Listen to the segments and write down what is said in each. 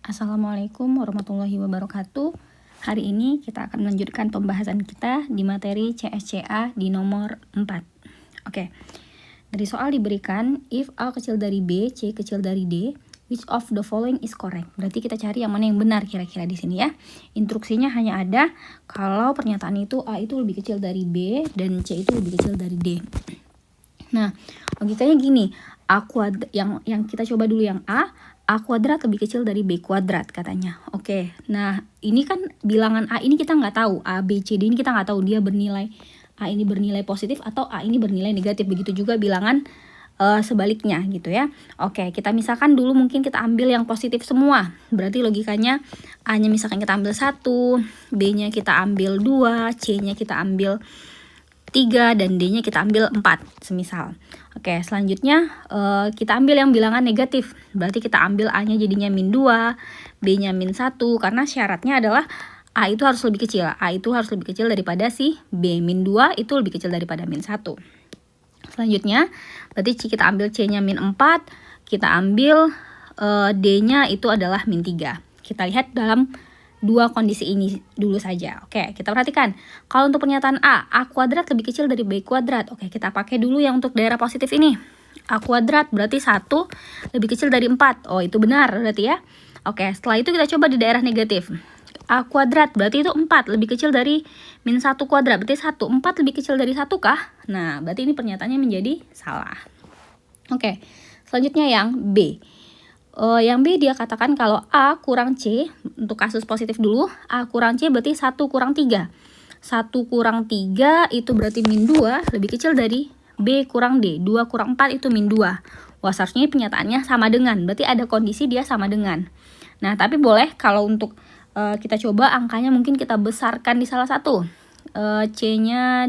Assalamualaikum warahmatullahi wabarakatuh. Hari ini kita akan melanjutkan pembahasan kita di materi CSCA di nomor 4. Oke. Dari soal diberikan if A kecil dari B, C kecil dari D, which of the following is correct? Berarti kita cari yang mana yang benar kira-kira di sini ya. Instruksinya hanya ada kalau pernyataan itu A itu lebih kecil dari B dan C itu lebih kecil dari D. Nah, logikanya gini, yang kita coba dulu yang A kuadrat lebih kecil dari B kuadrat katanya. Oke, nah ini kan bilangan A ini kita nggak tahu, A, B, C, D ini kita nggak tahu dia bernilai, A ini bernilai positif atau A ini bernilai negatif. Begitu juga bilangan sebaliknya gitu ya. Oke, kita misalkan dulu mungkin kita ambil yang positif semua. Berarti logikanya A-nya misalkan kita ambil 1, B-nya kita ambil 2, C-nya kita ambil 3 dan D-nya kita ambil 4 semisal. Oke, selanjutnya kita ambil yang bilangan negatif. Berarti kita ambil A-nya jadinya min 2, B-nya min 1 karena syaratnya adalah A itu harus lebih kecil. A itu harus lebih kecil daripada si B. Min 2 itu lebih kecil daripada min 1. Selanjutnya, berarti kita ambil C-nya min 4, kita ambil D-nya itu adalah min 3. Kita lihat dalam dua kondisi ini dulu saja. Oke, kita perhatikan. Kalau untuk pernyataan A kuadrat lebih kecil dari B kuadrat. Oke, kita pakai dulu yang untuk daerah positif ini. A kuadrat berarti 1 lebih kecil dari 4. Oh, itu benar berarti ya. Oke, setelah itu kita coba di daerah negatif. A kuadrat berarti itu 4 lebih kecil dari min 1 kuadrat. Berarti 4 lebih kecil dari 1 kah? Nah, berarti ini pernyataannya menjadi salah. Oke, selanjutnya yang B. Yang B dia katakan kalau A kurang C, untuk kasus positif dulu, A kurang C berarti 1 kurang 3. 1 kurang 3 itu berarti min 2 lebih kecil dari B kurang D. 2 kurang 4 itu min 2. Wah, seharusnya penyataannya sama dengan, berarti ada kondisi dia sama dengan. Nah, tapi boleh kalau untuk kita coba angkanya mungkin kita besarkan di salah satu. C-nya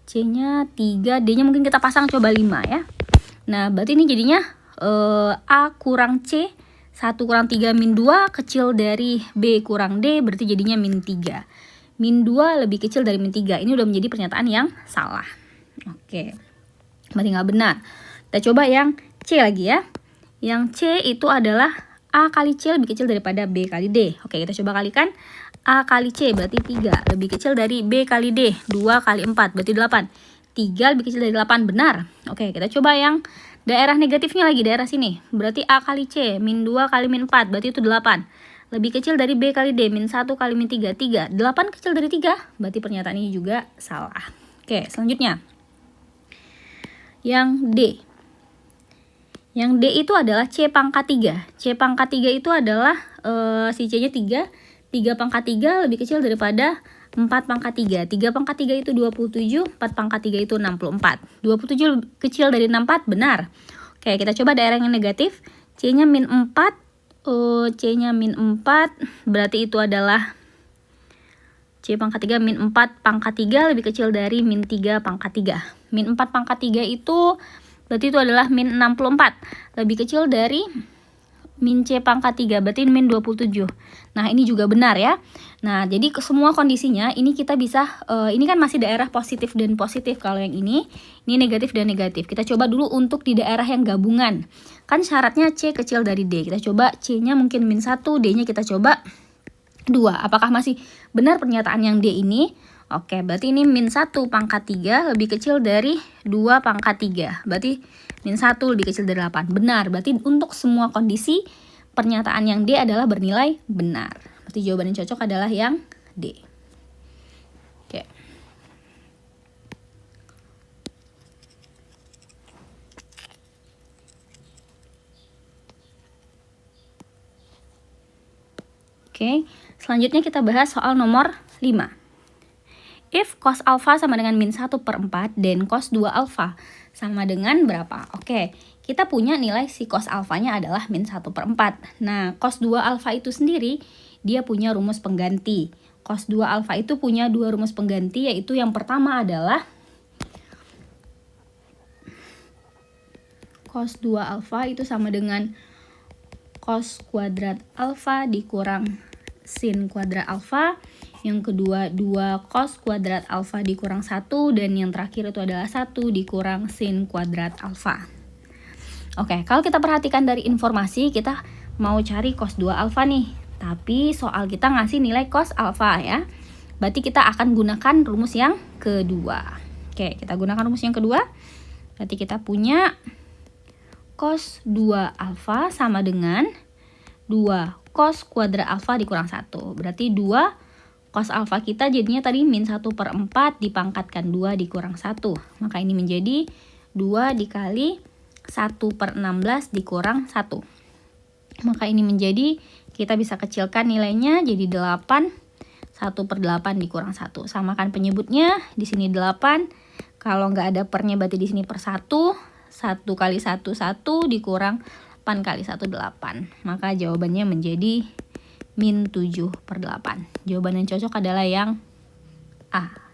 3, D-nya mungkin kita pasang coba 5 ya. Nah, berarti ini jadinya A kurang C 1 kurang 3 min 2 kecil dari B kurang D, berarti jadinya min 3. Min 2 lebih kecil dari min 3. Ini udah menjadi pernyataan yang salah. Oke, berarti nggak benar. Kita coba yang C lagi ya. Yang C itu adalah A kali C lebih kecil daripada B kali D. Oke, kita coba kalikan. A kali C berarti 3 lebih kecil dari B kali D. 2 kali 4 berarti 8. 3 lebih kecil dari 8, benar. Oke, kita coba yang daerah negatifnya lagi, daerah sini. Berarti A kali C, min 2 kali min 4, berarti itu 8. Lebih kecil dari B kali D, min 1 kali min 3, 3. 8 kecil dari 3, berarti pernyataan ini juga salah. Oke, selanjutnya. Yang D. Yang D itu adalah C pangkat 3. C pangkat 3 itu adalah si C-nya 3. 3 pangkat 3 lebih kecil daripada 4 pangkat 3. 3 pangkat 3 itu 27, 4 pangkat 3 itu 64. 27 kecil dari 64, benar. Oke, kita coba daerah yang negatif. C-nya min 4, C-nya min 4, berarti itu adalah C pangkat 3 min 4 pangkat 3 lebih kecil dari min 3 pangkat 3. Min 4 pangkat 3 itu berarti itu adalah min 64. Lebih kecil dari min C pangkat 3, berarti min 27. Nah, ini juga benar ya. Nah, jadi semua kondisinya ini kita bisa, ini kan masih daerah positif dan positif. Kalau yang ini negatif dan negatif. Kita coba dulu untuk di daerah yang gabungan. Kan syaratnya C kecil dari D. Kita coba C-nya mungkin min 1, D-nya kita coba 2. Apakah masih benar pernyataan yang D ini? Oke, berarti ini min 1 pangkat 3 lebih kecil dari 2 pangkat 3. Berarti min 1 lebih kecil dari 8. Benar, berarti untuk semua kondisi pernyataan yang D adalah bernilai benar. Berarti jawaban yang cocok adalah yang D. Oke. Oke, selanjutnya kita bahas soal nomor 5. If cos alpha sama dengan min 1/4 dan cos 2 alpha sama dengan berapa? Oke, kita punya nilai si cos alfanya adalah min 1/4. Nah, cos 2 alpha itu sendiri dia punya rumus pengganti. Cos 2 alpha itu punya dua rumus pengganti, yaitu yang pertama adalah cos 2 alpha itu sama dengan cos kuadrat alpha dikurang sin kuadrat alpha. Yang kedua 2 cos kuadrat alfa dikurang 1, dan yang terakhir itu adalah 1 dikurang sin kuadrat alfa. Oke, kalau kita perhatikan dari informasi, kita mau cari cos 2 alfa nih, tapi soal kita ngasih nilai cos alfa ya. Berarti kita akan gunakan rumus yang kedua. Oke, kita gunakan rumus yang kedua. Berarti kita punya cos 2 alfa sama dengan 2 cos kuadrat alfa dikurang 1. Berarti 2 cos alfa kita jadinya tadi min 1/4 dipangkatkan 2 dikurang 1. Maka ini menjadi 2 dikali 1/16 dikurang 1. Maka ini menjadi, kita bisa kecilkan nilainya jadi 8, 1/8 dikurang 1. Samakan penyebutnya, di sini 8. Kalau nggak ada pernya berarti di sini per 1. 1 kali 1, 1 dikurang 8 kali 1, 8. Maka jawabannya menjadi min 7/8. Jawaban yang cocok adalah yang A.